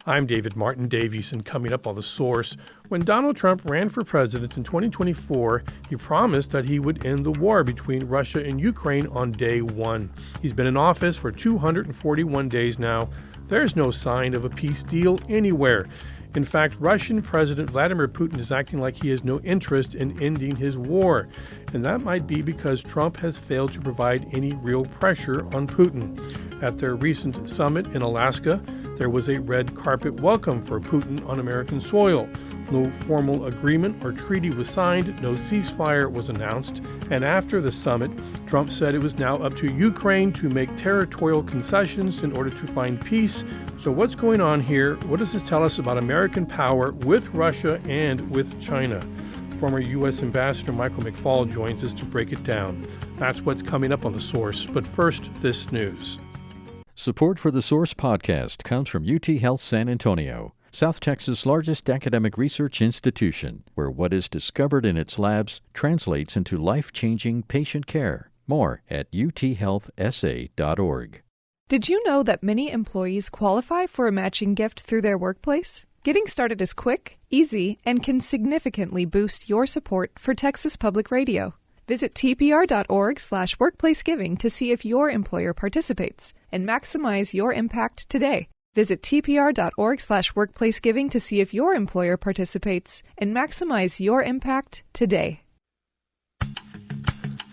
I'm David Martin Davies, and coming up on The Source, when Donald Trump ran for president in 2024, he promised that he would end the war between Russia and Ukraine on day one. He's been in office for 241 days now. There's no sign of a peace deal anywhere. In fact, Russian President Vladimir Putin is acting like he has no interest in ending his war. And that might be because Trump has failed to provide any real pressure on Putin. At their recent summit in Alaska, there was a red carpet welcome for Putin on American soil. No formal agreement or treaty was signed, no ceasefire was announced, and after the summit, Trump said it was now up to Ukraine to make territorial concessions in order to find peace. So what's going on here? What does this tell us about American power with Russia and with China? Former U.S. Ambassador Michael McFaul joins us to break it down. That's what's coming up on The Source. But first, this news. Support for the Source podcast comes from UT Health San Antonio, South Texas' largest academic research institution, where what is discovered in its labs translates into life-changing patient care. More at uthealthsa.org. Did you know that many employees qualify for a matching gift through their workplace? Getting started is quick, easy, and can significantly boost your support for Texas Public Radio. Visit tpr.org/workplacegiving to see if your employer participates and maximize your impact today. Visit tpr.org/workplacegiving to see if your employer participates and maximize your impact today.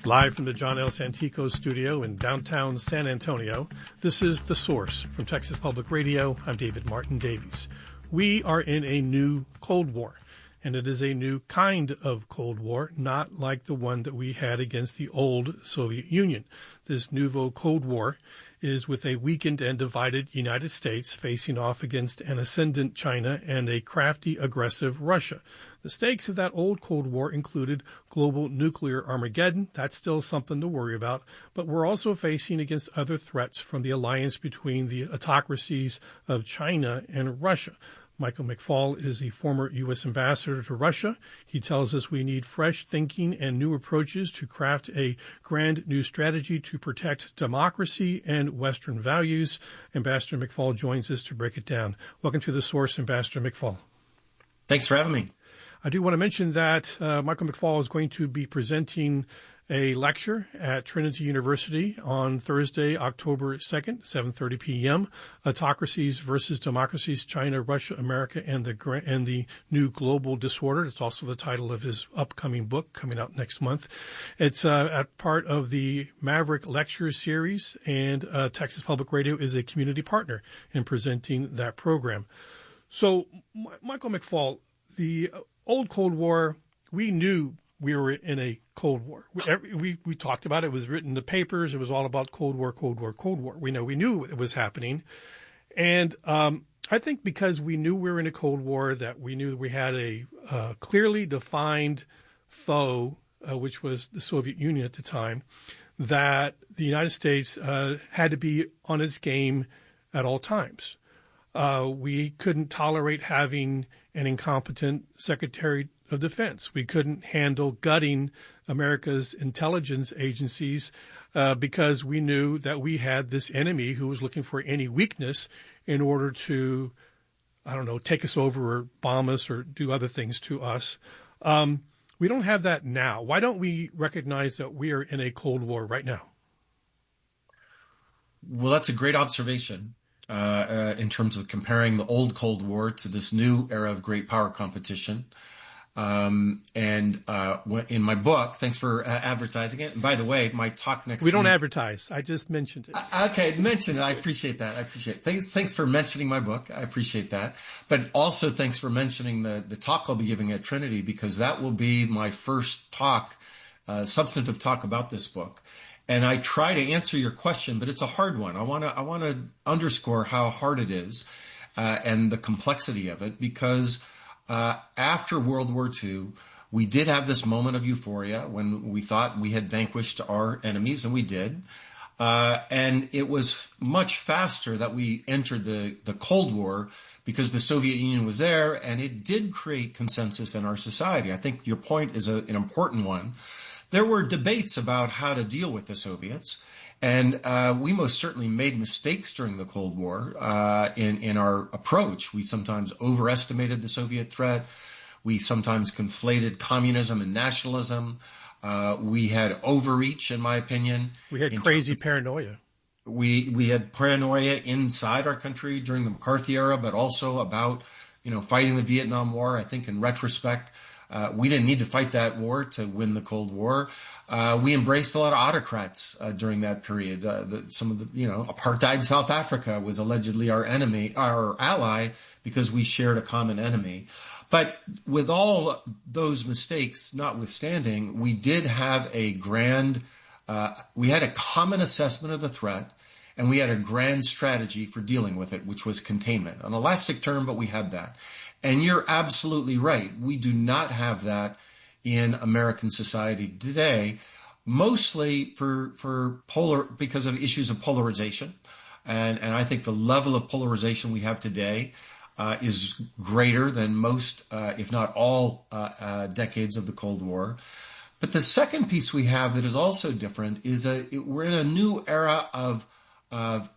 Live from the John L. Santico studio in downtown San Antonio, this is The Source from Texas Public Radio. I'm David Martin Davies. We are in a new Cold War. And it is a new kind of Cold War, not like the one that we had against the old Soviet Union. This nouveau Cold War is with a weakened and divided United States facing off against an ascendant China and a crafty, aggressive Russia. The stakes of that old Cold War included global nuclear Armageddon. That's still something to worry about. But we're also facing against other threats from the alliance between the autocracies of China and Russia. Michael McFaul is a former U.S. ambassador to Russia. He tells us we need fresh thinking and new approaches to craft a grand new strategy to protect democracy and Western values. Ambassador McFaul joins us to break it down. Welcome to The Source, Ambassador McFaul. Thanks for having me. I do want to mention that Michael McFaul is going to be presenting a lecture at Trinity University on Thursday, October 2nd, 7:30 p.m., Autocracies versus Democracies, China, Russia, America, and the New Global Disorder. It's also the title of his upcoming book coming out next month. It's at part of the Maverick Lecture Series, and Texas Public Radio is a community partner in presenting that program. So, Michael McFaul, the old Cold War, we knew we were in a Cold War. We talked about it. It was written in the papers. It was all about Cold War, Cold War, Cold War. We knew it was happening. And I think because we knew we were in a Cold War, that we knew that we had a clearly defined foe, which was the Soviet Union at the time, that the United States had to be on its game at all times. We couldn't tolerate having an incompetent Secretary of Defense. We couldn't handle gutting America's intelligence agencies because we knew that we had this enemy who was looking for any weakness in order to, take us over or bomb us or do other things to us. We don't have that now. Why don't we recognize that we are in a Cold War right now? Well, that's a great observation in terms of comparing the old Cold War to this new era of great power competition. In my book, thanks for advertising it. And by the way, my talk next week. We don't advertise. I just mentioned it. Okay, mention it. I appreciate that. Thanks for mentioning my book. I appreciate that. But also thanks for mentioning the talk I'll be giving at Trinity, because that will be my first talk, substantive talk about this book. And I try to answer your question, but it's a hard one. I want to underscore how hard it is and the complexity of it, because after World War II, we did have this moment of euphoria when we thought we had vanquished our enemies, and we did. And it was much faster that we entered the Cold War because the Soviet Union was there, and it did create consensus in our society. I think your point is an important one. There were debates about how to deal with the Soviets, And we most certainly made mistakes during the Cold War in our approach. We sometimes overestimated the Soviet threat. We sometimes conflated communism and nationalism. We had overreach, in my opinion. We had crazy paranoia. We had paranoia inside our country during the McCarthy era, but also about, fighting the Vietnam War. I think in retrospect, we didn't need to fight that war to win the Cold War. We embraced a lot of autocrats during that period. Some of the, apartheid South Africa was allegedly our enemy, our ally, because we shared a common enemy. But with all those mistakes notwithstanding, we did have we had a common assessment of the threat, and we had a grand strategy for dealing with it, which was containment. An elastic term, but we had that. And you're absolutely right. We do not have that in American society today, mostly because of issues of polarization. And I think the level of polarization we have today is greater than most, if not all, decades of the Cold War. But the second piece we have that is also different is we're in a new era of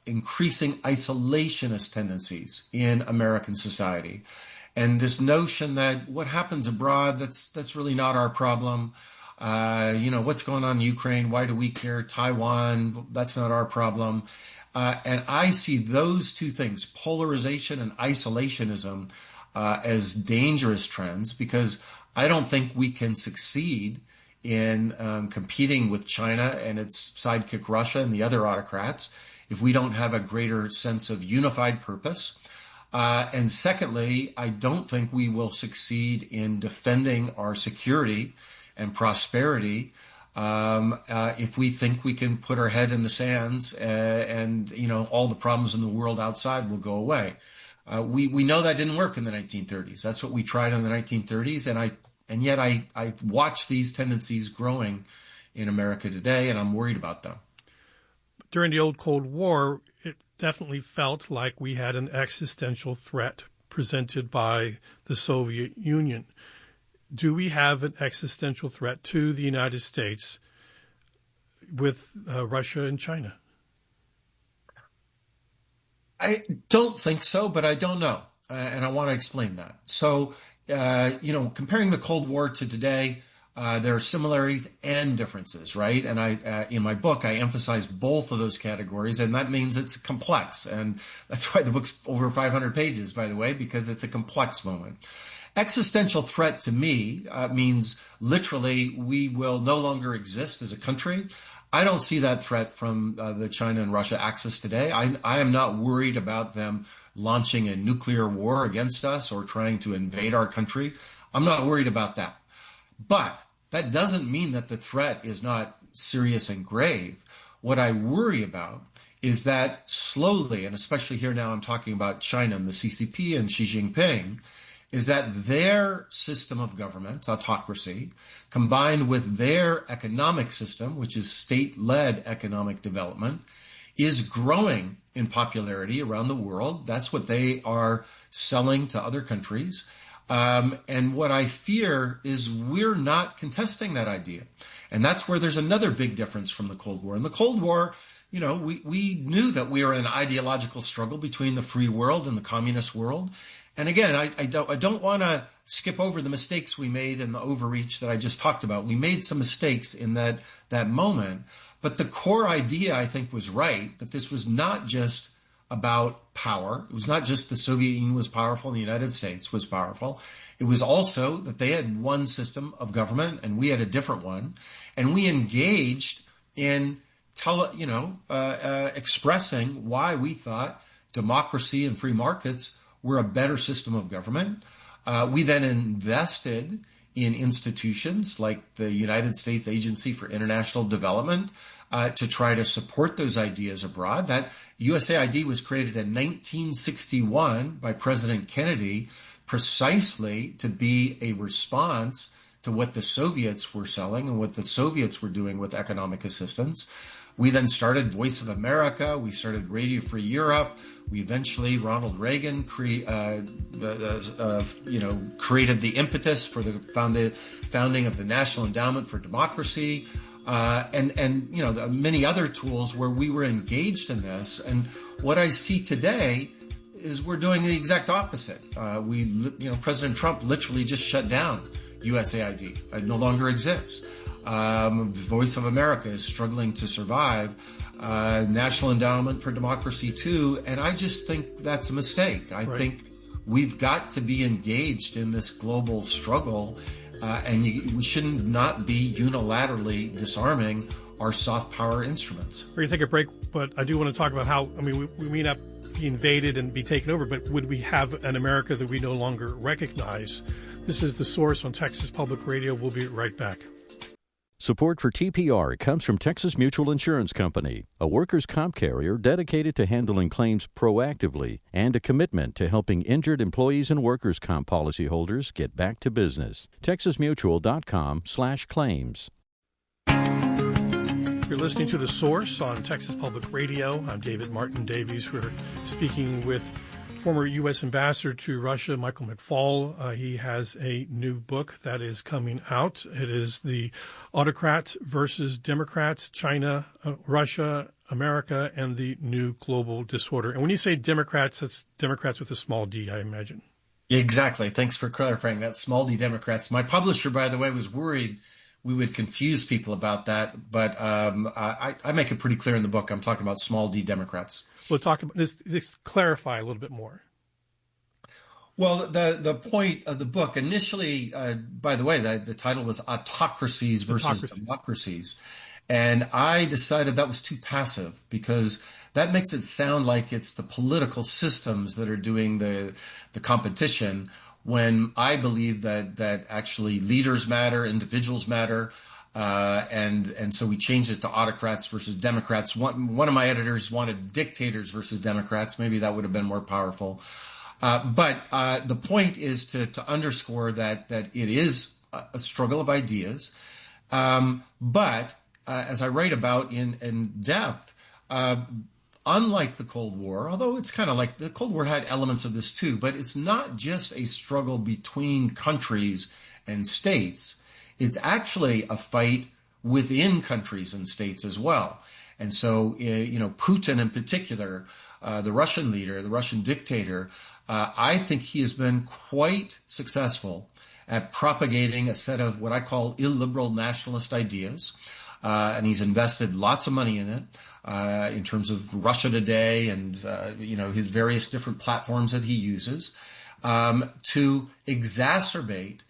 increasing isolationist tendencies in American society. And this notion that what happens abroad, that's really not our problem. What's going on in Ukraine? Why do we care? Taiwan, that's not our problem. And I see those two things, polarization and isolationism, as dangerous trends, because I don't think we can succeed in competing with China and its sidekick Russia and the other autocrats if we don't have a greater sense of unified purpose. And secondly, I don't think we will succeed in defending our security and prosperity if we think we can put our head in the sands and all the problems in the world outside will go away. We know that didn't work in the 1930s. That's what we tried in the 1930s, and yet I watch these tendencies growing in America today, and I'm worried about them. During the old Cold War, it definitely felt like we had an existential threat presented by the Soviet Union. Do we have an existential threat to the United States with Russia and China? I don't think so, but I don't know. And I want to explain that. So, comparing the Cold War to today, there are similarities and differences, right? And in my book, I emphasize both of those categories, and that means it's complex. And that's why the book's over 500 pages, by the way, because it's a complex moment. Existential threat to me means literally we will no longer exist as a country. I don't see that threat from the China and Russia axis today. I am not worried about them launching a nuclear war against us or trying to invade our country. I'm not worried about that. But that doesn't mean that the threat is not serious and grave. What I worry about is that slowly, and especially here now I'm talking about China and the CCP and Xi Jinping, is that their system of government, autocracy, combined with their economic system, which is state-led economic development, is growing in popularity around the world. That's what they are selling to other countries. And what I fear is we're not contesting that idea. And that's where there's another big difference from the Cold War. In the Cold War, we knew that we were in an ideological struggle between the free world and the communist world. And again, I don't want to skip over the mistakes we made and the overreach that I just talked about. We made some mistakes in that moment. But the core idea, I think, was right, that this was not just about power. It was not just the Soviet Union was powerful and the United States was powerful. It was also that they had one system of government and we had a different one. And we engaged in expressing why we thought democracy and free markets were a better system of government. We then invested in institutions like the United States Agency for International Development to try to support those ideas abroad. That USAID was created in 1961 by President Kennedy precisely to be a response to what the Soviets were selling and what the Soviets were doing with economic assistance. We then started Voice of America. We started Radio Free Europe. We eventually, Ronald Reagan created the impetus for the founding of the National Endowment for Democracy. and many other tools where we were engaged in this. And what I see today is we're doing the exact opposite. President Trump literally just shut down USAID. It no longer exists. Voice of America is struggling to survive. National Endowment for Democracy too. And I just think that's a mistake. I think we've got to be engaged in this global struggle, we shouldn't not be unilaterally disarming our soft power instruments. We're going to take a break, but I do want to talk about how, we may not be invaded and be taken over, but would we have an America that we no longer recognize? This is The Source on Texas Public Radio. We'll be right back. Support for TPR comes from Texas Mutual Insurance Company, a workers' comp carrier dedicated to handling claims proactively and a commitment to helping injured employees and workers' comp policyholders get back to business. TexasMutual.com/claims. You're listening to The Source on Texas Public Radio. I'm David Martin Davies. We're speaking with former U.S. Ambassador to Russia, Michael McFaul. He has a new book that is coming out. It is The Autocrats versus Democrats, China, Russia, America, and the New Global Disorder. And when you say Democrats, that's Democrats with a small d, I imagine. Exactly. Thanks for clarifying that. Small d Democrats. My publisher, by the way, was worried we would confuse people about that, but I make it pretty clear in the book. I'm talking about small d Democrats. We'll talk about this. Clarify a little bit more. Well, the point of the book initially, by the way, the title was Autocracies versus Democracies. And I decided that was too passive because that makes it sound like it's the political systems that are doing the competition, when I believe that actually leaders matter, individuals matter. And so we changed it to autocrats versus Democrats. One of my editors wanted dictators versus Democrats. Maybe that would have been more powerful. But the point is to underscore that it is a struggle of ideas. But as I write about in depth, unlike the Cold War, although it's kind of like the Cold War had elements of this too, but it's not just a struggle between countries and states. It's actually a fight within countries and states as well. And so, Putin in particular, the Russian leader, the Russian dictator, I think he has been quite successful at propagating a set of what I call illiberal nationalist ideas. And he's invested lots of money in it, in terms of Russia Today and, his various different platforms that he uses, to exacerbate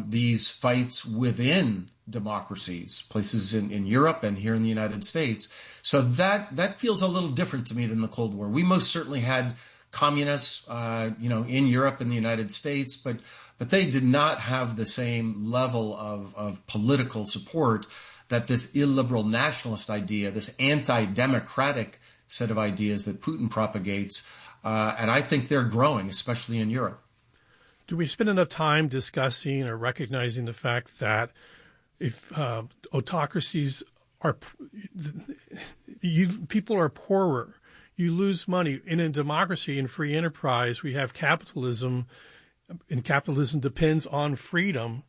these fights within democracies, places in Europe and here in the United States. So that feels a little different to me than the Cold War. We most certainly had communists, in Europe and the United States, but they did not have the same level of political support that this illiberal nationalist idea, this anti-democratic set of ideas that Putin propagates, and I think they're growing, especially in Europe. Do we spend enough time discussing or recognizing the fact that if autocracies are, people are poorer, you lose money. In a democracy, in free enterprise, we have capitalism, and capitalism depends on freedom.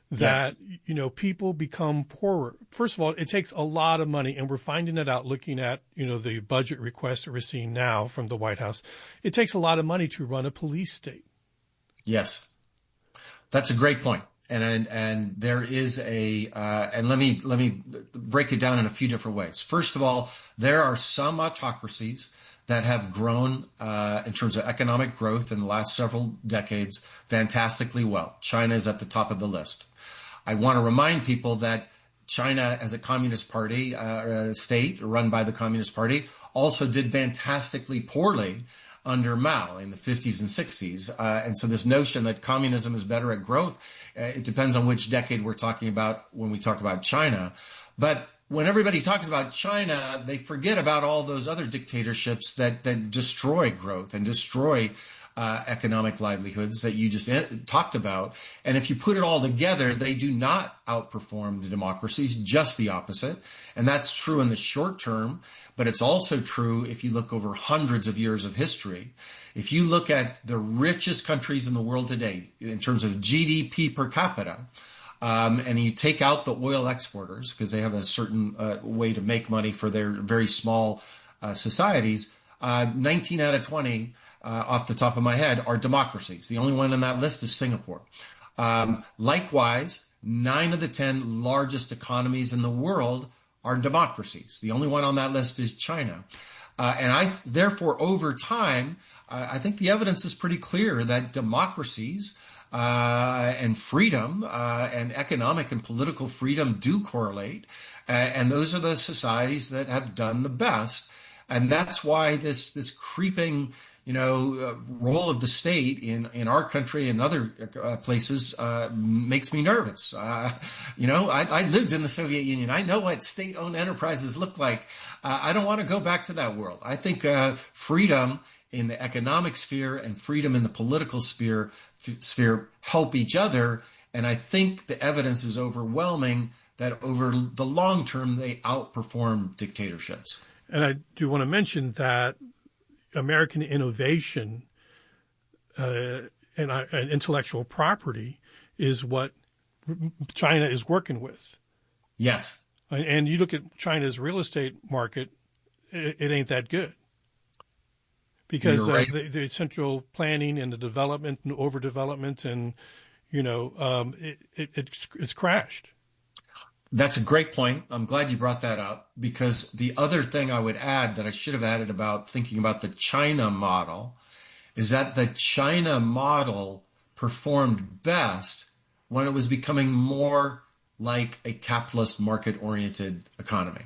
That, yes. People become poorer. First of all, it takes a lot of money, and we're finding it out looking at, the budget request that we're seeing now from the White House. It takes a lot of money to run a police state. Yes, that's a great point. And there is and let me break it down in a few different ways. First of all, there are some autocracies that have grown in terms of economic growth in the last several decades fantastically well. China is at the top of the list. I want to remind people that China, as a communist party, state run by the Communist Party, also did fantastically poorly under Mao in the 50s and 60s. And so this notion that communism is better at growth, it depends on which decade we're talking about when we talk about China. But when everybody talks about China, they forget about all those other dictatorships that destroy growth and destroy economic livelihoods that you just talked about. And if you put it all together, they do not outperform the democracies, just the opposite. And that's true in the short term, but it's also true if you look over hundreds of years of history. If you look at the richest countries in the world today, in terms of GDP per capita, and you take out the oil exporters because they have a certain way to make money for their very small societies, 19 out of 20, off the top of my head, are democracies. The only one on that list is Singapore. Likewise, 9 of the 10 largest economies in the world are democracies. The only one on that list is China. Therefore, over time, I think the evidence is pretty clear that democracies and freedom and economic and political freedom do correlate. And those are the societies that have done the best. And that's why this creeping role of the state in our country and other places makes me nervous. I lived in the Soviet Union. I know what state-owned enterprises look like. I don't want to go back to that world. I think freedom in the economic sphere and freedom in the political sphere help each other. And I think the evidence is overwhelming that over the long term, they outperform dictatorships. And I do want to mention that American innovation and intellectual property is what China is working with. Yes. And you look at China's real estate market, it ain't that good. Because right. The central planning and the development and overdevelopment and, it's crashed. That's a great point. I'm glad you brought that up, because the other thing I would add that I should have added about thinking about the China model is that the China model performed best when it was becoming more like a capitalist market-oriented economy.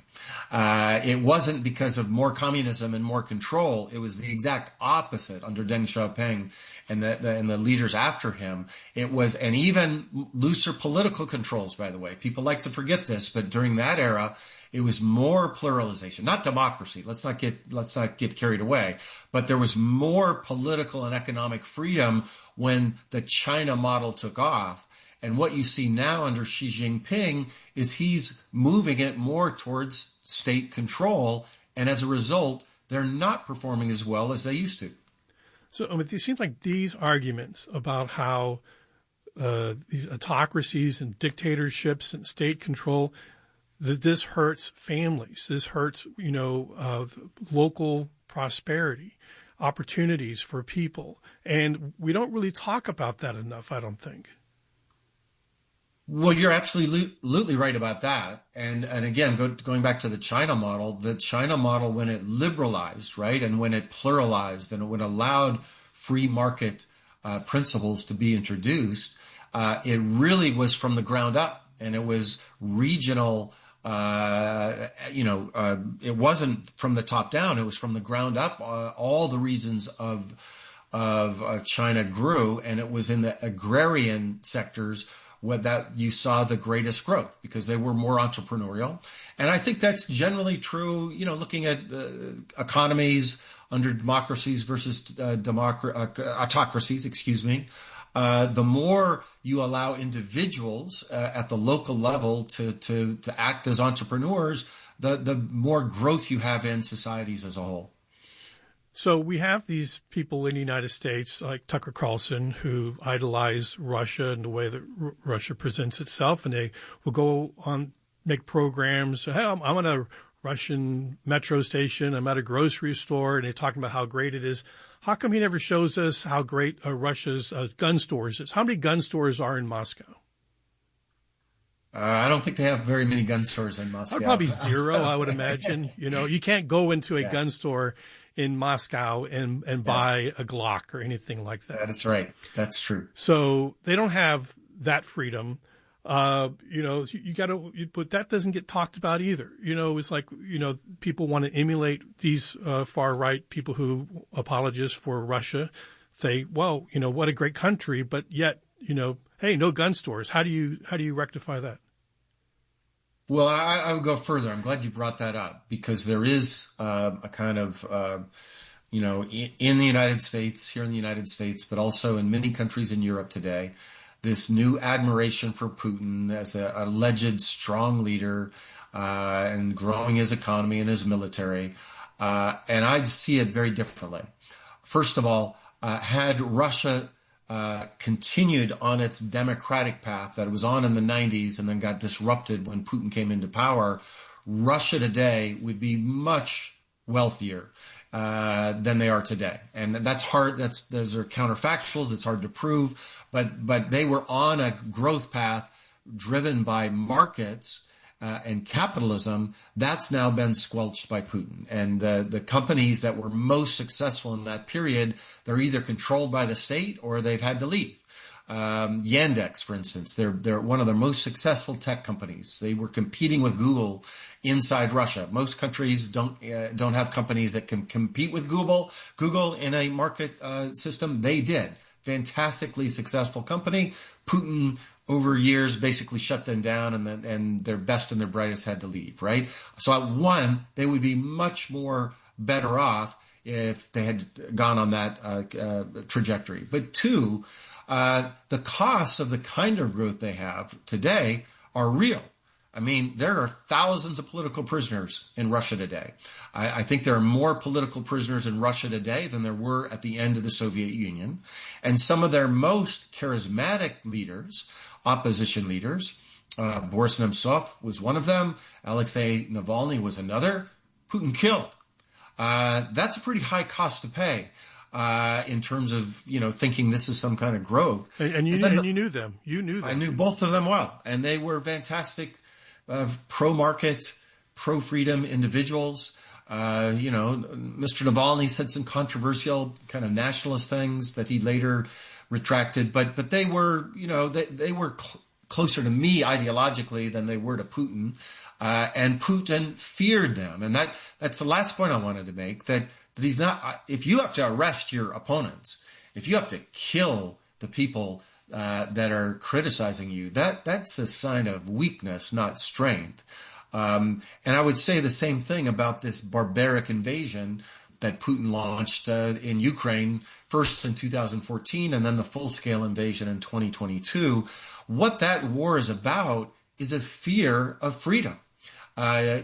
It wasn't because of more communism and more control. It was the exact opposite under Deng Xiaoping and the leaders after him. It was, and even looser political controls, by the way. People like to forget this, but during that era, it was more pluralization, not democracy. Let's not get carried away. But there was more political and economic freedom when the China model took off. And what you see now under Xi Jinping is he's moving it more towards state control. And as a result, they're not performing as well as they used to. So it seems like these arguments about how these autocracies and dictatorships and state control, that this hurts families. This hurts, local prosperity, opportunities for people. And we don't really talk about that enough, I don't think. Well, you're absolutely right about that. And again, going back to the China model, when it liberalized, right, and when it pluralized and when it allowed free market principles to be introduced, it really was from the ground up, and it was regional. It wasn't from the top down; it was from the ground up. All the regions of China grew, and it was in the agrarian sectors that you saw the greatest growth because they were more entrepreneurial. And I think that's generally true, looking at economies under democracies versus autocracies, the more you allow individuals at the local level to act as entrepreneurs, the more growth you have in societies as a whole. So we have these people in the United States like Tucker Carlson who idolize Russia and the way that Russia presents itself, and they will go on, make programs. Hey, I'm on a Russian metro station. I'm at a grocery store, and they're talking about how great it is. How come he never shows us how great Russia's gun stores is? How many gun stores are in Moscow? I don't think they have very many gun stores in Moscow. Probably zero, I would imagine. You can't go into a gun store in Moscow and buy a Glock or anything like that. That is right. That's true. So they don't have that freedom. But that doesn't get talked about either. It's like, people want to emulate these far right people who apologists for Russia. Say, well, what a great country, but yet, hey, no gun stores. How do you rectify that? Well, I would go further. I'm glad you brought that up, because there is a kind of, in the United States, here in the United States, but also in many countries in Europe today, this new admiration for Putin as an alleged strong leader and growing his economy and his military. And I see it very differently. First of all, had Russia continued on its democratic path that it was on in the 90s and then got disrupted when Putin came into power, Russia today would be much wealthier than they are today. And that's hard. Those are counterfactuals. It's hard to prove, but they were on a growth path driven by markets and capitalism. That's now been squelched by Putin. And the companies that were most successful in that period, they're either controlled by the state or they've had to leave. Yandex, for instance, they're one of the most successful tech companies. They were competing with Google inside Russia. Most countries don't have companies that can compete with Google in a market system. They did. Fantastically successful company. Putin, over years, basically shut them down, and their best and their brightest had to leave, right? So at one, they would be much more better off if they had gone on that trajectory. But two, the costs of the kind of growth they have today are real. I mean, there are thousands of political prisoners in Russia today. I think there are more political prisoners in Russia today than there were at the end of the Soviet Union. And some of their most charismatic leaders, opposition leaders, Boris Nemtsov was one of them, Alexei Navalny was another, Putin killed. That's a pretty high cost to pay. In terms of, thinking this is some kind of growth. And you knew them. You knew them. I knew both of them well. And they were fantastic pro-market, pro-freedom individuals. Mr. Navalny said some controversial kind of nationalist things that he later retracted. But they were, they were closer to me ideologically than they were to Putin. And Putin feared them. And that's the last point I wanted to make, that he's not, if you have to arrest your opponents, if you have to kill the people that are criticizing you, that's a sign of weakness, not strength. And I would say the same thing about this barbaric invasion that Putin launched in Ukraine, first in 2014 and then the full-scale invasion in 2022. What that war is about is a fear of freedom.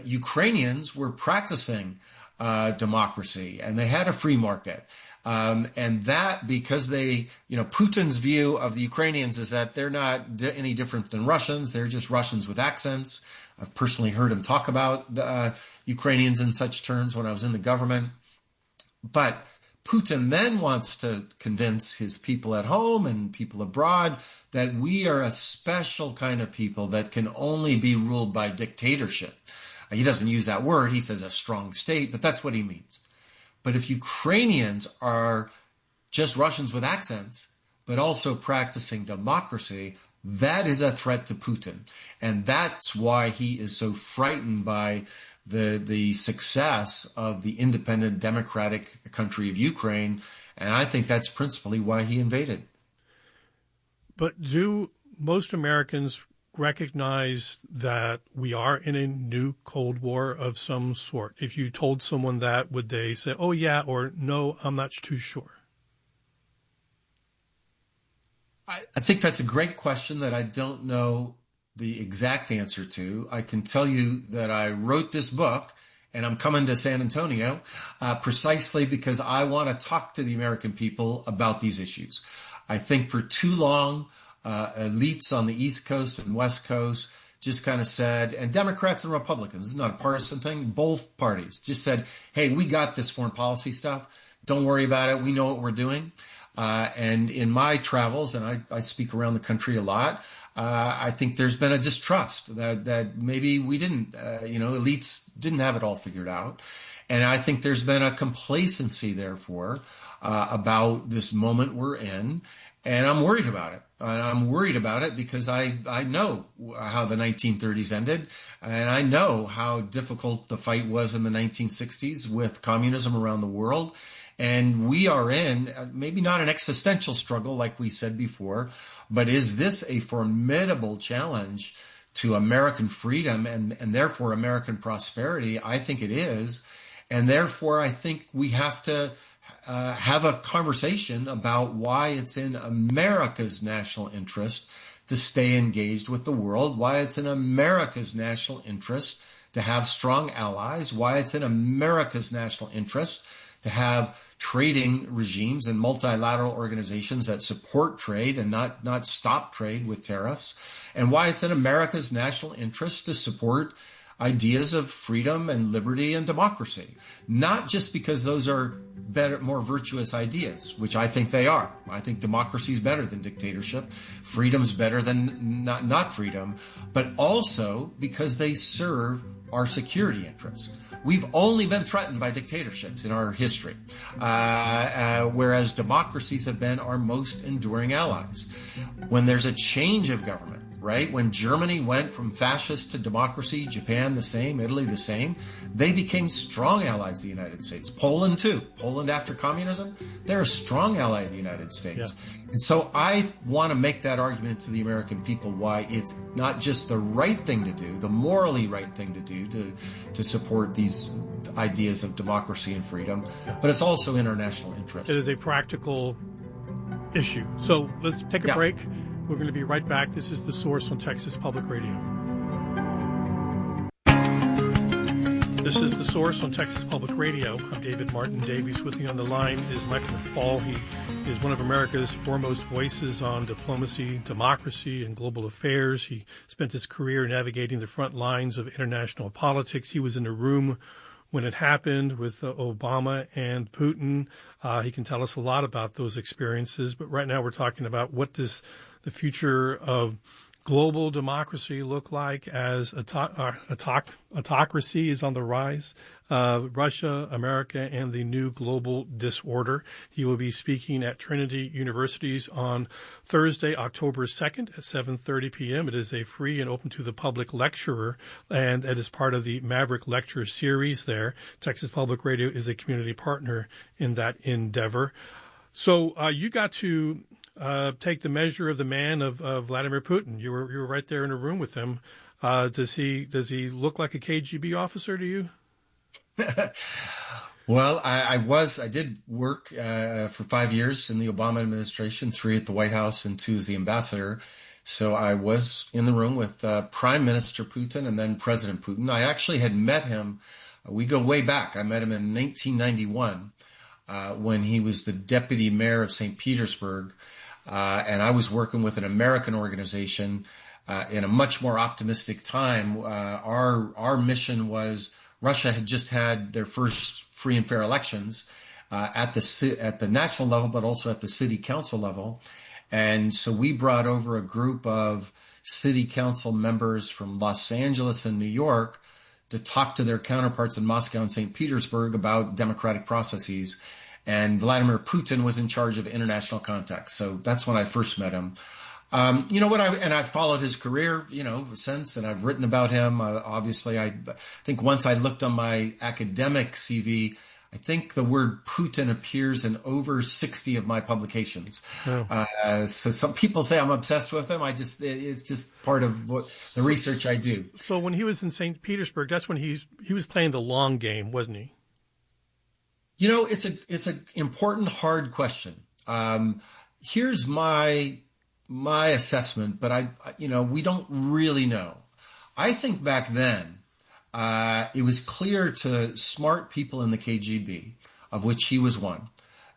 Ukrainians were practicing democracy, and they had a free market. And that because Putin's view of the Ukrainians is that they're not any different than Russians. They're just Russians with accents. I've personally heard him talk about the Ukrainians in such terms when I was in the government. But Putin then wants to convince his people at home and people abroad that we are a special kind of people that can only be ruled by dictatorship. He doesn't use that word. He says a strong state, but that's what he means. But if Ukrainians are just Russians with accents, but also practicing democracy, that is a threat to Putin. And that's why he is so frightened by the success of the independent democratic country of Ukraine. And I think that's principally why he invaded. But do most Americans recognize that we are in a new Cold War of some sort? If you told someone that, would they say, oh, yeah, or no, I'm not too sure? I think that's a great question that I don't know the exact answer to. I can tell you that I wrote this book and I'm coming to San Antonio precisely because I want to talk to the American people about these issues. I think for too long, elites on the East Coast and West Coast just kind of said, and Democrats and Republicans, this is not a partisan thing, both parties just said, hey, we got this foreign policy stuff. Don't worry about it. We know what we're doing. And in my travels, and I speak around the country a lot, I think there's been a distrust that maybe we didn't, elites didn't have it all figured out. And I think there's been a complacency, therefore, about this moment we're in. And I'm worried about it. And I'm worried about it because I know how the 1930s ended. And I know how difficult the fight was in the 1960s with communism around the world. And we are in maybe not an existential struggle like we said before, but is this a formidable challenge to American freedom and therefore American prosperity? I think it is. And therefore, I think we have to have a conversation about why it's in America's national interest to stay engaged with the world, why it's in America's national interest to have strong allies, why it's in America's national interest to have trading regimes and multilateral organizations that support trade and not stop trade with tariffs, and why it's in America's national interest to support ideas of freedom and liberty and democracy, not just because those are better, more virtuous ideas, which I think they are. I think democracy is better than dictatorship. Freedom's better than not freedom, but also because they serve our security interests. We've only been threatened by dictatorships in our history, whereas democracies have been our most enduring allies. When there's a change of government, right? When Germany went from fascist to democracy, Japan the same, Italy the same, they became strong allies of the United States. Poland too. Poland after communism, they're a strong ally of the United States. Yeah. And so I want to make that argument to the American people why it's not just the right thing to do, the morally right thing to do to support these ideas of democracy and freedom, but it's also in our national interest. It is a practical issue. So let's take a break. We're going to be right back. This is The Source on Texas Public Radio. This is The Source on Texas Public Radio. I'm David Martin Davies. With me on the line is Michael McFaul. He is one of America's foremost voices on diplomacy, democracy, and global affairs. He spent his career navigating the front lines of international politics. He was in the room when it happened with Obama and Putin. He can tell us a lot about those experiences. But right now we're talking about what does the future of global democracy look like as autocracy is on the rise? Russia, America, and the new global disorder. He will be speaking at Trinity Universities on Thursday, October 2nd at 7:30 p.m. It is a free and open to the public lecturer, and it is part of the Maverick Lecture series there. Texas Public Radio is a community partner in that endeavor. So you got to take the measure of the man of Vladimir Putin. You were right there in a room with him. Does he look like a KGB officer to you? Well, I did work for 5 years in the Obama administration, 3 at the White House and 2 as the ambassador. So I was in the room with Prime Minister Putin and then President Putin. I actually had met him. We go way back. I met him in 1991 when he was the deputy mayor of St. Petersburg. And I was working with an American organization in a much more optimistic time. Our mission was Russia had just had their first free and fair elections at the national level, but also at the city council level. And so we brought over a group of city council members from Los Angeles and New York to talk to their counterparts in Moscow and St. Petersburg about democratic processes. And Vladimir Putin was in charge of international contacts. So that's when I first met him. I've followed his career, since, and I've written about him. Obviously, I think once I looked on my academic CV, I think the word Putin appears in over 60 of my publications. Oh. So some people say I'm obsessed with him. It's just part of what the research I do. So when he was in St. Petersburg, that's when he was playing the long game, wasn't he? It's an important, hard question. Here's my assessment, but we don't really know. I think back then, it was clear to smart people in the KGB, of which he was one,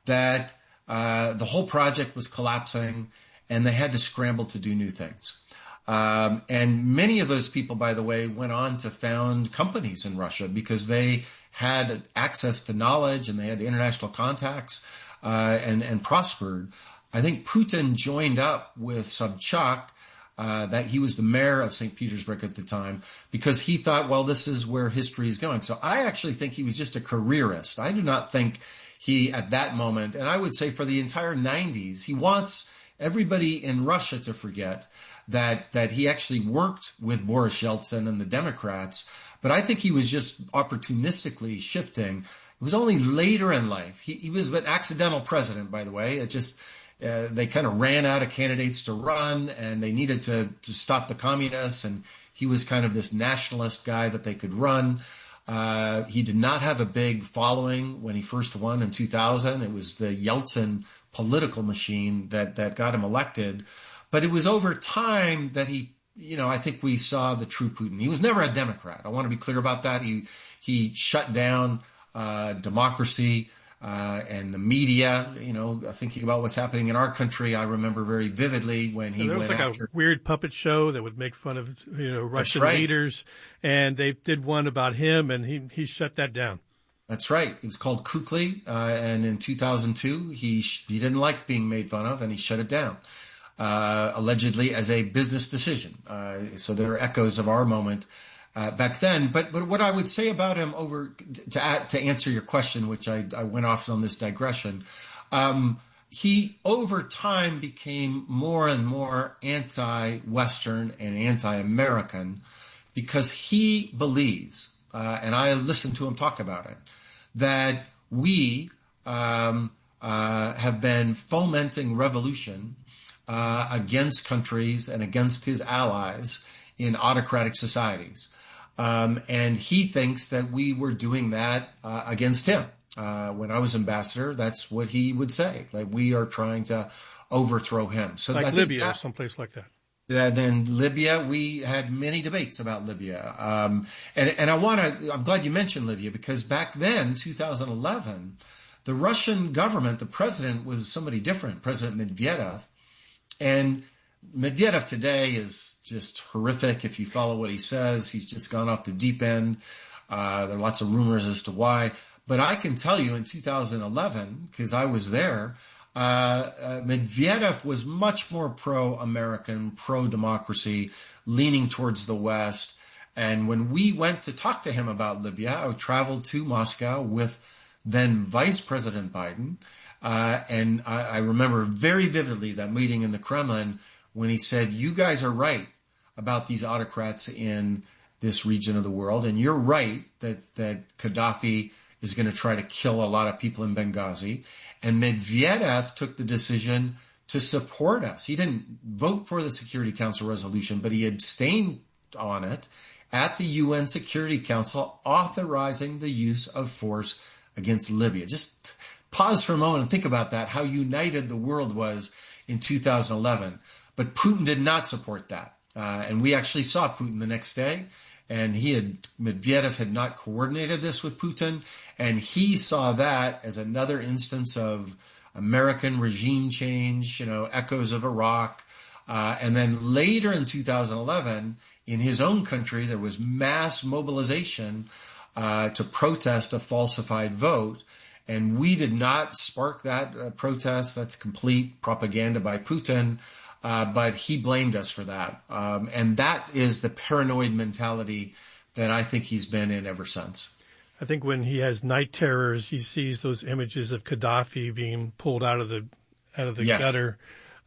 that the whole project was collapsing and they had to scramble to do new things. And many of those people, by the way, went on to found companies in Russia because they had access to knowledge and they had international contacts and prospered. I think Putin joined up with Sobchak, that he was the mayor of St. Petersburg at the time, because he thought, well, this is where history is going. So I actually think he was just a careerist. I do not think he, at that moment, and I would say for the entire 90s, he wants everybody in Russia to forget that he actually worked with Boris Yeltsin and the Democrats. But I think he was just opportunistically shifting. It was only later in life. He was an accidental president, by the way. It just... they kind of ran out of candidates to run and they needed to stop the communists. And he was kind of this nationalist guy that they could run. He did not have a big following when he first won in 2000. It was the Yeltsin political machine that got him elected. But it was over time that I think we saw the true Putin. He was never a Democrat. I want to be clear about that. He shut down democracy. and the media, thinking about what's happening in our country. I remember very vividly when he there was went like after a weird puppet show that would make fun of Russian right. leaders, and they did one about him, and he shut that down. That's right. It was called Kukli, and in 2002, he didn't like being made fun of, and he shut it down, allegedly as a business decision. So there are echoes of our moment back then. But what I would say about him, to answer your question, which I went off on this digression, he over time became more and more anti-Western and anti-American because he believes, and I listened to him talk about it, that we have been fomenting revolution against countries and against his allies in autocratic societies. And he thinks that we were doing that against him. When I was ambassador, that's what he would say. Like, we are trying to overthrow him. So like I think Libya or someplace like that. Then Libya, we had many debates about Libya. And I'm glad you mentioned Libya, because back then, 2011, the Russian government, the president was somebody different, President Medvedev. And Medvedev today is just horrific. If you follow what he says, he's just gone off the deep end. There are lots of rumors as to why. But I can tell you in 2011, because I was there, Medvedev was much more pro-American, pro-democracy, leaning towards the West. And when we went to talk to him about Libya, I traveled to Moscow with then Vice President Biden. And I remember very vividly that meeting in the Kremlin when he said, you guys are right about these autocrats in this region of the world. And you're right that Gaddafi is going to try to kill a lot of people in Benghazi. And Medvedev took the decision to support us. He didn't vote for the Security Council resolution, but he abstained on it at the UN Security Council, authorizing the use of force against Libya. Just pause for a moment and think about that, how united the world was in 2011. But Putin did not support that. And we actually saw Putin the next day. And Medvedev had not coordinated this with Putin. And he saw that as another instance of American regime change, echoes of Iraq. And then later in 2011, in his own country, there was mass mobilization to protest a falsified vote. And we did not spark that protest. That's complete propaganda by Putin. But he blamed us for that. And that is the paranoid mentality that I think he's been in ever since. I think when he has night terrors, he sees those images of Gaddafi being pulled out of the Yes. gutter,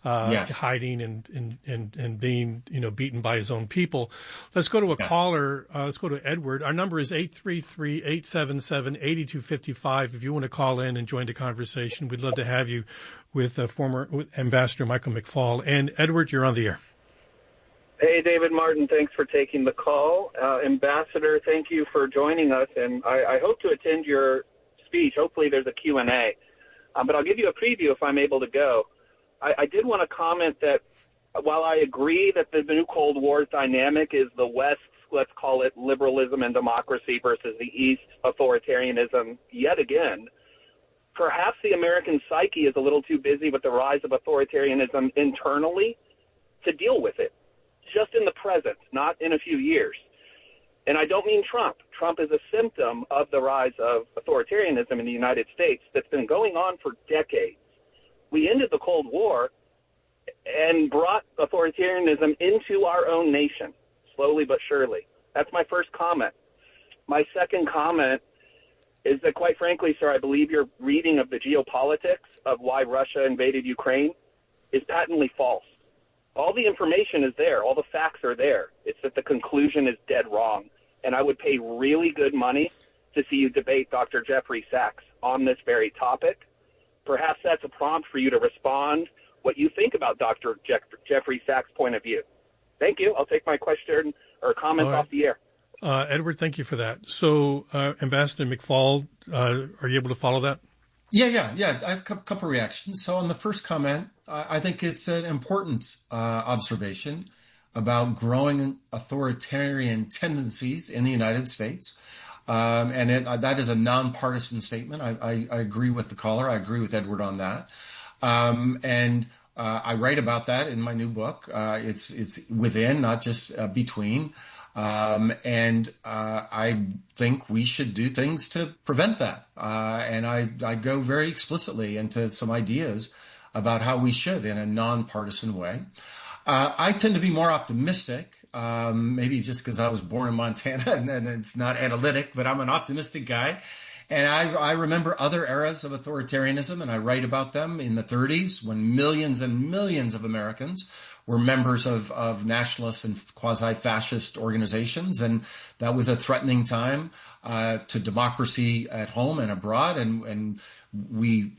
Yes. hiding and being beaten by his own people. Let's go to a caller. Let's go to Edward. Our number is 833-877-8255. If you want to call in and join the conversation, we'd love to have you with former Ambassador Michael McFaul. And Edward, you're on the air. Hey, David Martin, thanks for taking the call. Ambassador, thank you for joining us, and I hope to attend your speech. Hopefully there's a Q&A. But I'll give you a preview if I'm able to go. I did want to comment that while I agree that the new Cold War dynamic is the West's, let's call it liberalism and democracy, versus the East's authoritarianism yet again, perhaps the American psyche is a little too busy with the rise of authoritarianism internally to deal with it, just in the present, not in a few years. And I don't mean Trump. Trump is a symptom of the rise of authoritarianism in the United States that's been going on for decades. We ended the Cold War and brought authoritarianism into our own nation, slowly but surely. That's my first comment. My second comment is that, quite frankly, sir, I believe your reading of the geopolitics of why Russia invaded Ukraine is patently false. All the information is there. All the facts are there. It's that the conclusion is dead wrong. And I would pay really good money to see you debate Dr. Jeffrey Sachs on this very topic. Perhaps that's a prompt for you to respond what you think about Dr. Jeffrey Sachs' point of view. Thank you. I'll take my question or comments off the air. Edward, thank you for that. So, Ambassador McFaul, are you able to follow that? Yeah. I have a couple reactions. So on the first comment, I think it's an important observation about growing authoritarian tendencies in the United States. That is a nonpartisan statement. I agree with the caller. I agree with Edward on that. I write about that in my new book. It's within, not just between. I think we should do things to prevent that. I go very explicitly into some ideas about how we should in a nonpartisan way. I tend to be more optimistic, maybe just because I was born in Montana and it's not analytic, but I'm an optimistic guy. And I remember other eras of authoritarianism, and I write about them in the 30s when millions and millions of Americans were members of nationalist and quasi-fascist organizations. And that was a threatening time to democracy at home and abroad. And we,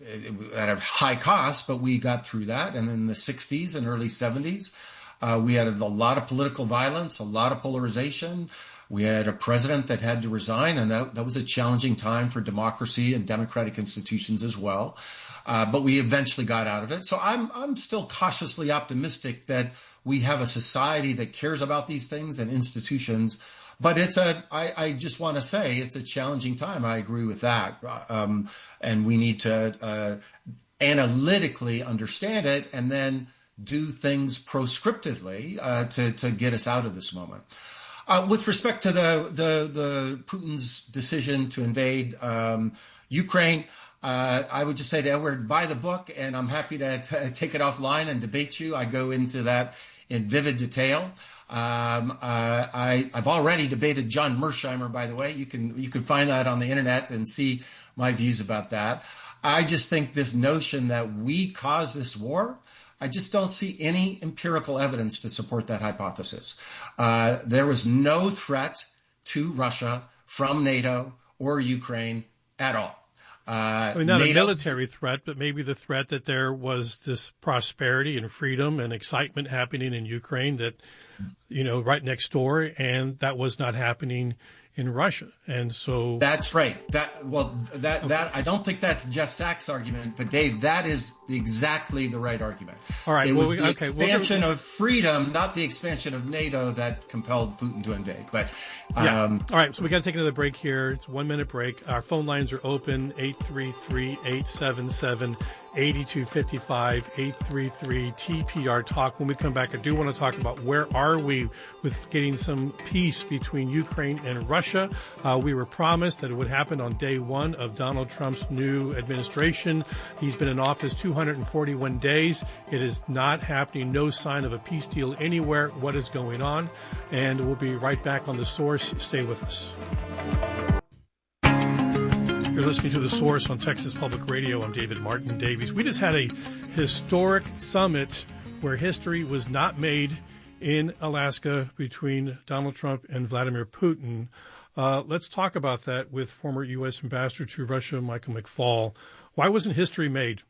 at a high cost, but we got through that. And in the 60s and early 70s, we had a lot of political violence, a lot of polarization. We had a president that had to resign, and that was a challenging time for democracy and democratic institutions as well. But we eventually got out of it. So I'm still cautiously optimistic that we have a society that cares about these things and institutions. But I just want to say it's a challenging time. I agree with that. And we need to analytically understand it and then do things proscriptively to get us out of this moment. With respect to the Putin's decision to invade Ukraine, I would just say to Edward, buy the book, and I'm happy to take it offline and debate you. I go into that in vivid detail. I've already debated John Mersheimer, by the way. You can find that on the internet and see my views about that. I just think this notion that we caused this war, I just don't see any empirical evidence to support that hypothesis. There was no threat to Russia from NATO or Ukraine at all. Not a military threat, but maybe the threat that there was this prosperity and freedom and excitement happening in Ukraine that, right next door, and that was not happening in Russia. And so that's right. I don't think that's Jeff Sachs' argument, but Dave, that is exactly the right argument. All right. It was the expansion of freedom, not the expansion of NATO, that compelled Putin to invade. But all right. So we got to take another break here. It's a 1 minute break. Our phone lines are open: 833-877-8255, 833-TPR Talk. When we come back, I do want to talk about where are we with getting some peace between Ukraine and Russia. We were promised that it would happen on day one of Donald Trump's new administration. He's been in office 241 days. It is not happening. No sign of a peace deal anywhere. What is going on? And we'll be right back on The Source. Stay with us. You're listening to The Source on Texas Public Radio. I'm David Martin Davies. We just had a historic summit where history was not made in Alaska between Donald Trump and Vladimir Putin. Let's talk about that with former U.S. Ambassador to Russia, Michael McFaul. Why wasn't history made?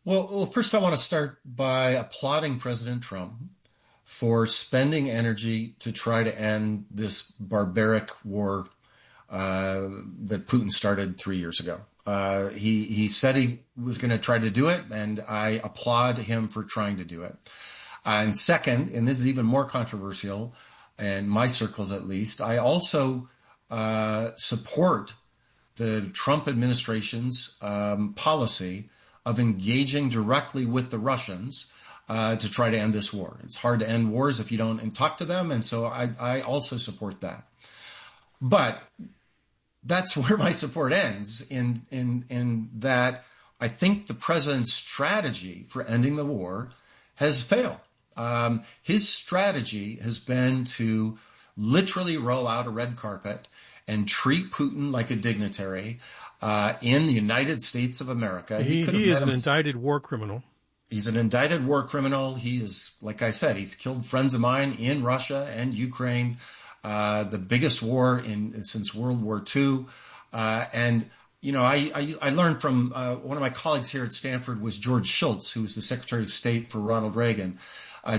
Well, first I want to start by applauding President Trump for spending energy to try to end this barbaric war that Putin started 3 years ago. He said he was going to try to do it, and I applaud him for trying to do it. And second, and this is even more controversial, in my circles at least, I also support the Trump administration's policy of engaging directly with the Russians to try to end this war. It's hard to end wars if you don't talk to them, and so I also support that. But that's where my support ends, in that I think the president's strategy for ending the war has failed. His strategy has been to literally roll out a red carpet and treat Putin like a dignitary in the United States of America. He is an indicted war criminal. He's an indicted war criminal. He is, like I said, he's killed friends of mine in Russia and Ukraine, the biggest war since World War II. I learned from one of my colleagues here at Stanford was George Shultz, who was the Secretary of State for Ronald Reagan.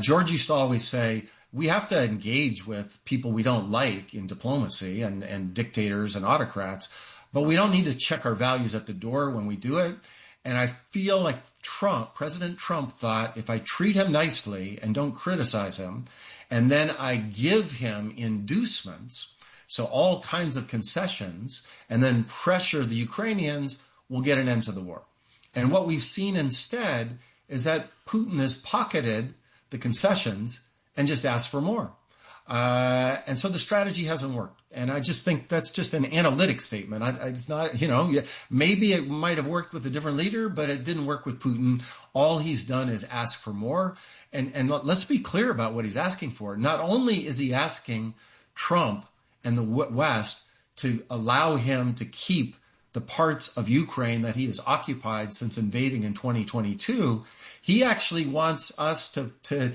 George used to always say, we have to engage with people we don't like in diplomacy and dictators and autocrats, but we don't need to check our values at the door when we do it. And I feel like President Trump thought, if I treat him nicely and don't criticize him, and then I give him inducements So all kinds of concessions, and then pressure the Ukrainians will get an end to the war. And what we've seen instead is that Putin has pocketed the concessions and just asked for more. And so the strategy hasn't worked. And I just think that's just an analytic statement. It's not, maybe it might have worked with a different leader, but it didn't work with Putin. All he's done is ask for more. And let's be clear about what he's asking for. Not only is he asking Trump and the West to allow him to keep the parts of Ukraine that he has occupied since invading in 2022, he actually wants us to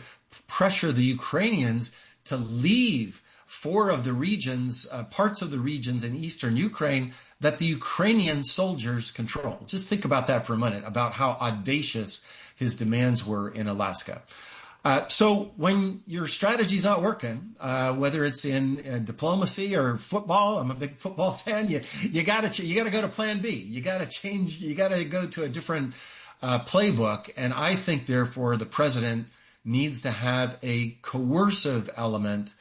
pressure the Ukrainians to leave four of the regions, parts of the regions in eastern Ukraine that the Ukrainian soldiers control. Just think about that for a minute, about how audacious his demands were in Alaska. So when your strategy's not working, whether it's in diplomacy or football, I'm a big football fan. You gotta go to Plan B. You gotta change. You gotta go to a different playbook. And I think, therefore, the president needs to have a coercive element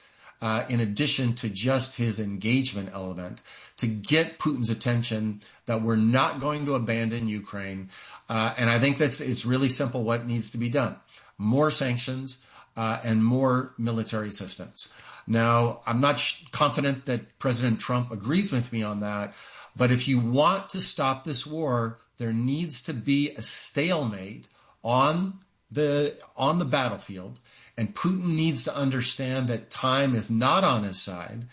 in addition to just his engagement element to get Putin's attention that we're not going to abandon Ukraine. And I think it's really simple what needs to be done. More sanctions and more military assistance. Now, I'm not confident that President Trump agrees with me on that, but if you want to stop this war, there needs to be a stalemate on the battlefield, and Putin needs to understand that time is not on his side.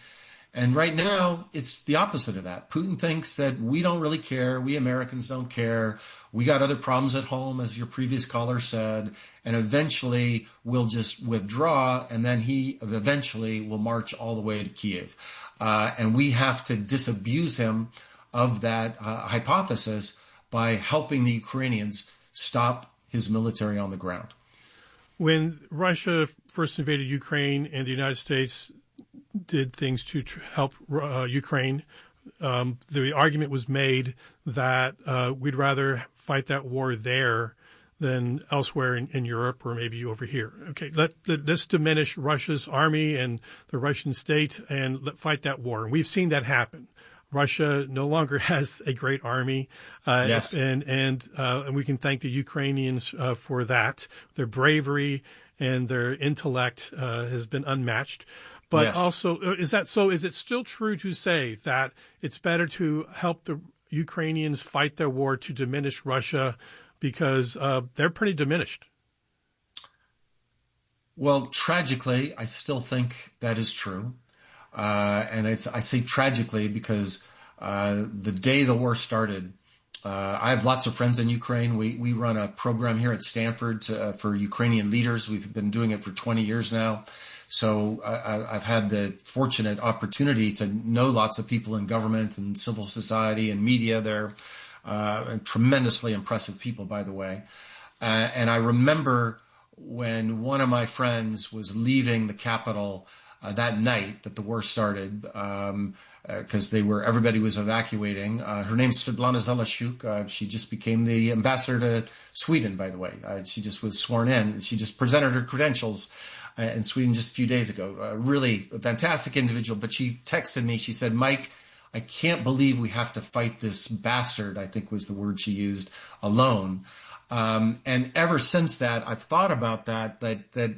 And right now, it's the opposite of that. Putin thinks that we don't really care. We Americans don't care. We got other problems at home, as your previous caller said, and eventually we'll just withdraw, and then he eventually will march all the way to Kiev. And we have to disabuse him of that hypothesis by helping the Ukrainians stop his military on the ground. When Russia first invaded Ukraine and the United States did things to help Ukraine, the argument was made that we'd rather fight that war there than elsewhere in Europe or maybe over here. Okay, let's diminish Russia's army and the Russian state and fight that war. And we've seen that happen. Russia no longer has a great army, yes. and we can thank the Ukrainians for that. Their bravery and their intellect has been unmatched. But yes. Also, is that so? Is it still true to say that it's better to help the Ukrainians fight their war to diminish Russia because they're pretty diminished? Well, tragically, I still think that is true. And I say tragically because the day the war started, I have lots of friends in Ukraine. We run a program here at Stanford for Ukrainian leaders. We've been doing it for 20 years now. So I've had the fortunate opportunity to know lots of people in government and civil society and media. They're tremendously impressive people, by the way. And I remember when one of my friends was leaving the capital that night that the war started, because everybody was evacuating. Her name's Svetlana Zelashuk. She just became the ambassador to Sweden, by the way. She just was sworn in. She just presented her credentials in Sweden just a few days ago. Really a fantastic individual. But she texted me. She said, "Mike, I can't believe we have to fight this bastard," I think was the word she used, alone. And ever since that, I've thought about that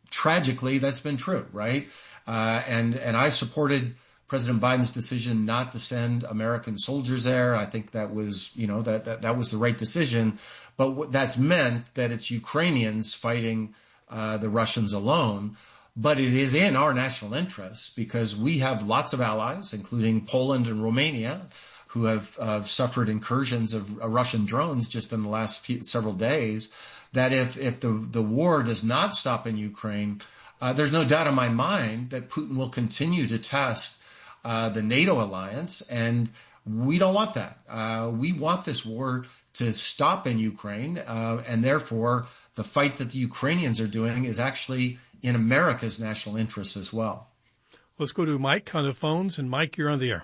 tragically, that's been true, right? And I supported President Biden's decision not to send American soldiers there. I think that was, that was the right decision. But that's meant that it's Ukrainians fighting the Russians alone. But it is in our national interest because we have lots of allies, including Poland and Romania, who have suffered incursions of Russian drones just in the last several days. That if the war does not stop in Ukraine, there's no doubt in my mind that Putin will continue to test the NATO alliance, and we don't want that. We want this war to stop in Ukraine, and therefore the fight that the Ukrainians are doing is actually in America's national interest as well. Let's go to Mike on the phones, and Mike, you're on the air.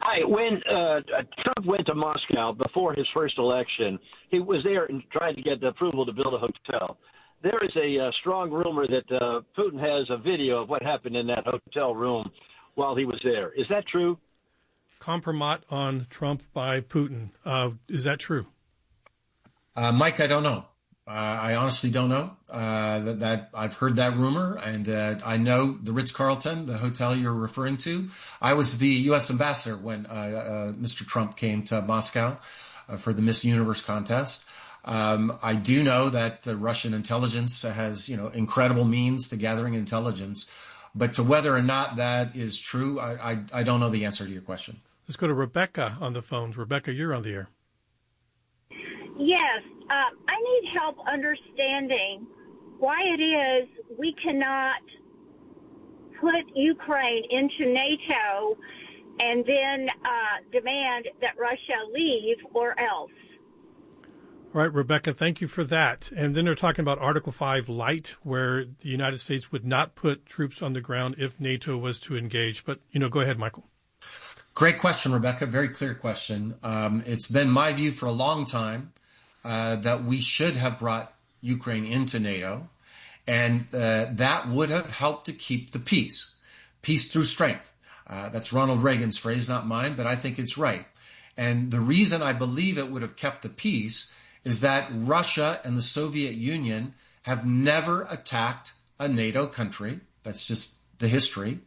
Hi. When Trump went to Moscow before his first election, he was there and tried to get the approval to build a hotel. there is a strong rumor that Putin has a video of what happened in that hotel room while he was there. Is that true? Compromat on Trump by Putin. Is that true? Mike, I don't know. I honestly don't know. That I've heard that rumor, and I know the Ritz-Carlton, the hotel you're referring to. I was the U.S. ambassador when Mr. Trump came to Moscow for the Miss Universe contest. I do know that the Russian intelligence has, incredible means to gathering intelligence, but to whether or not that is true, I don't know the answer to your question. Let's go to Rebecca on the phone. Rebecca, you're on the air. Yes, I need help understanding why it is we cannot put Ukraine into NATO and then demand that Russia leave or else. All right, Rebecca, thank you for that. And then they're talking about Article 5 Light, where the United States would not put troops on the ground if NATO was to engage. But, go ahead, Michael. Great question, Rebecca. Very clear question. It's been my view for a long time that we should have brought Ukraine into NATO, and that would have helped to keep the peace through strength. That's Ronald Reagan's phrase, not mine, but I think it's right. And the reason I believe it would have kept the peace is that Russia and the Soviet Union have never attacked a NATO country. That's just the history.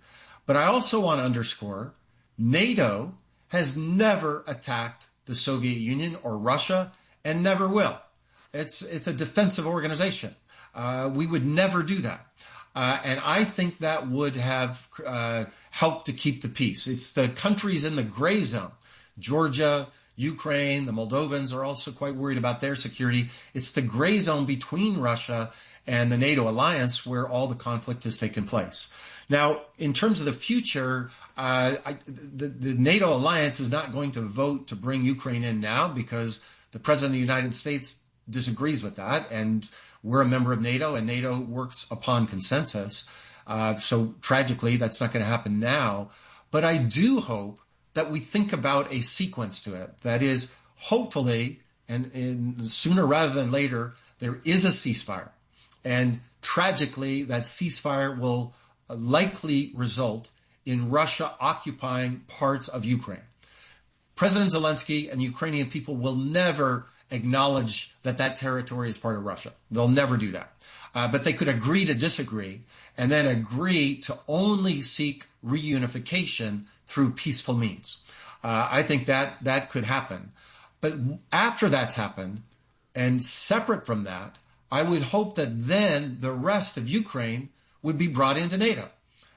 But I also want to underscore, NATO has never attacked the Soviet Union or Russia and never will. It's a defensive organization. We would never do that. And I think that would have helped to keep the peace. It's the countries in the gray zone, Georgia, Ukraine, the Moldovans are also quite worried about their security. It's the gray zone between Russia and the NATO alliance where all the conflict has taken place. Now, in terms of the future, the NATO alliance is not going to vote to bring Ukraine in now because the President of the United States disagrees with that, and we're a member of NATO, and NATO works upon consensus. So tragically, that's not going to happen now. But I do hope that we think about a sequence to it. That is, hopefully, and sooner rather than later, there is a ceasefire. And tragically, that ceasefire will likely result in Russia occupying parts of Ukraine. President Zelensky and Ukrainian people will never acknowledge that that territory is part of Russia. They'll never do that. But they could agree to disagree and then agree to only seek reunification through peaceful means. I think that could happen. But after that's happened, and separate from that, I would hope that then the rest of Ukraine would be brought into NATO.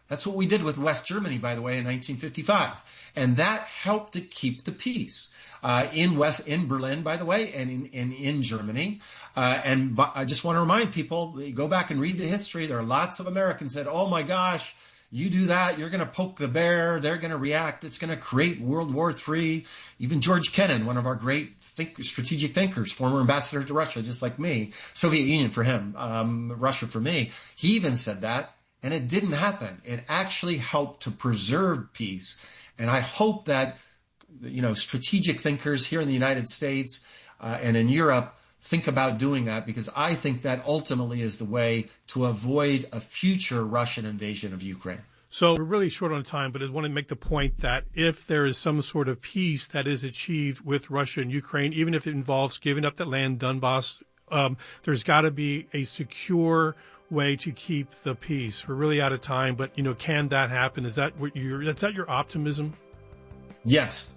That's what we did with West Germany, by the way, in 1955. And that helped to keep the peace in Berlin, by the way, and in Germany. And I just want to remind people, go back and read the history. There are lots of Americans that said, oh my gosh, you do that, you're going to poke the bear, they're going to react, it's going to create World War III. Even George Kennan, one of our great strategic thinkers, former ambassador to Russia, just like me, Soviet Union for him, Russia for me, he even said that, and it didn't happen. It actually helped to preserve peace. And I hope that, strategic thinkers here in the United States and in Europe think about doing that, because I think that ultimately is the way to avoid a future Russian invasion of Ukraine. So we're really short on time, but I want to make the point that if there is some sort of peace that is achieved with Russia and Ukraine, even if it involves giving up that land, Donbass, there's got to be a secure way to keep the peace. We're really out of time, but can that happen? Is that your optimism? Yes.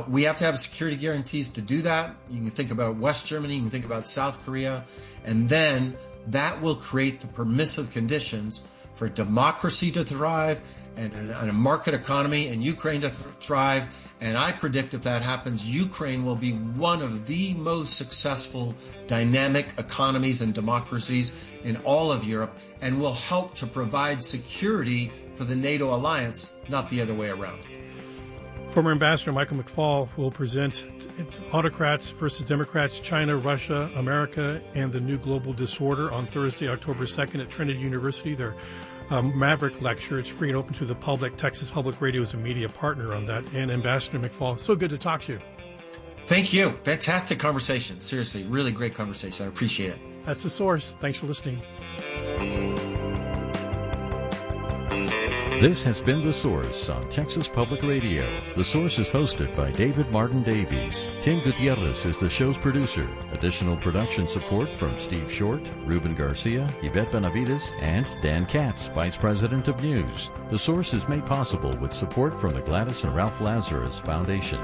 We have to have security guarantees to do that. You can think about West Germany, you can think about South Korea, and then that will create the permissive conditions for democracy to thrive and a market economy and Ukraine to thrive. And I predict if that happens, Ukraine will be one of the most successful dynamic economies and democracies in all of Europe, and will help to provide security for the NATO alliance, not the other way around. Former Ambassador Michael McFaul will present Autocrats versus Democrats, China, Russia, America, and the New Global Disorder on Thursday, October 2nd at Trinity University. Their Maverick lecture. It's free and open to the public. Texas Public Radio is a media partner on that. And Ambassador McFaul, so good to talk to you. Thank you. Fantastic conversation. Seriously, really great conversation. I appreciate it. That's The Source. Thanks for listening. This has been The Source on Texas Public Radio. The Source is hosted by David Martin Davies. Tim Gutierrez is the show's producer. Additional production support from Steve Short, Ruben Garcia, Yvette Benavides, and Dan Katz, Vice President of News. The Source is made possible with support from the Gladys and Ralph Lazarus Foundation.